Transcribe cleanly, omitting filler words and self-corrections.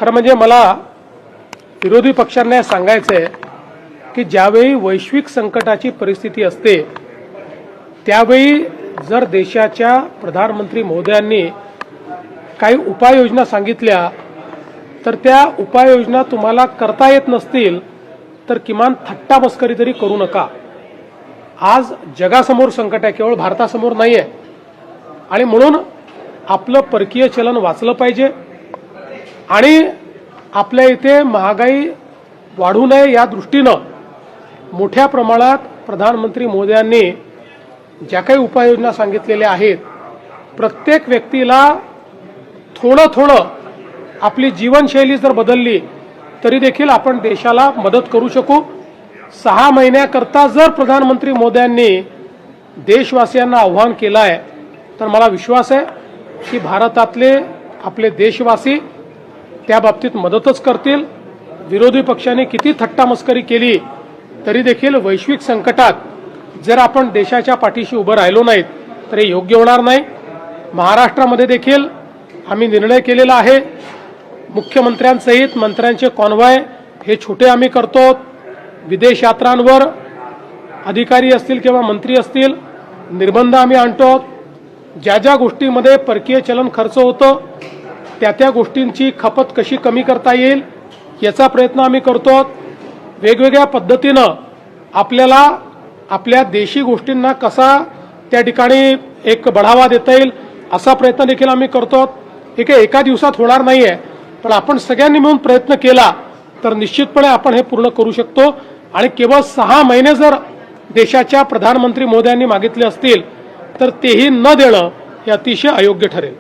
खरं म्हणजे मला विरोधी पक्षांना सांगायचं आहे की ज्यावेळी वैश्विक संकटाची परिस्थिती असते त्यावेळी जर देशाच्या प्रधानमंत्री महोदयांनी काही उपाययोजना सांगितल्या तर त्या उपाययोजना तुम्हाला करता येत नसतील तर किमान थट्टा मस्करी तरी करू नका। आज जगासमोर संकट आहे, केवळ भारतासमोर नाही आहे, आणि म्हणून आपलं परकीय चलन वाचलं पाहिजे आणि आपल्या इथे महागाई वाढू नये या दृष्टीनं मोठ्या प्रमाणात प्रधानमंत्री मोदयांनी ज्या काही उपाययोजना सांगितलेल्या आहेत प्रत्येक व्यक्तीला थोडं थोडं आपली जीवनशैली जर बदलली तरी देखील आपण देशाला मदत करू शकू। 6 महिन्याकरता जर प्रधानमंत्री मोदयांनी देशवासियांना आव्हान केलं आहे तर मला विश्वास आहे की भारतातले आपले देशवासी त्या बाबतीत मदतच करतील। विरोधी पक्षांनी किती थट्टा मस्करी केली तरी देखील वैश्विक संकटात जर आपण देशाच्या पाठीशी उभं राहिलो नाहीत तर हे योग्य होणार नाही। महाराष्ट्रामध्ये देखील आम्ही निर्णय केलेला आहे, मुख्यमंत्र्यांसहित मंत्र्यांचे कॉन्व्हॉय हे छोटे आम्ही करतो, विदेश यात्रांवर अधिकारी असतील किंवा मंत्री असतील निर्बंध आम्ही आणतो, ज्या ज्या गोष्टींमध्ये परकीय चलन खर्च होतो त्या गोष्टींची खपत कशी कमी करता येईल याचा प्रयत्न आम्ही करतो। वेगवेगळ्या पद्धतीनं आपल्याला आपल्या देशी गोष्टींना कसा त्या ठिकाणी एक बढावा देता येईल असा प्रयत्न देखील आम्ही करतो। हे काही एका दिवसात होणार नाही आहे, पण आपण सगळ्यांनी मिळून प्रयत्न केला तर निश्चितपणे आपण हे पूर्ण करू शकतो। आणि केवळ 6 महिने जर देशाच्या प्रधानमंत्री मोदयांनी मागितले असतील तर तेही न देणं हे अतिशय अयोग्य ठरेल।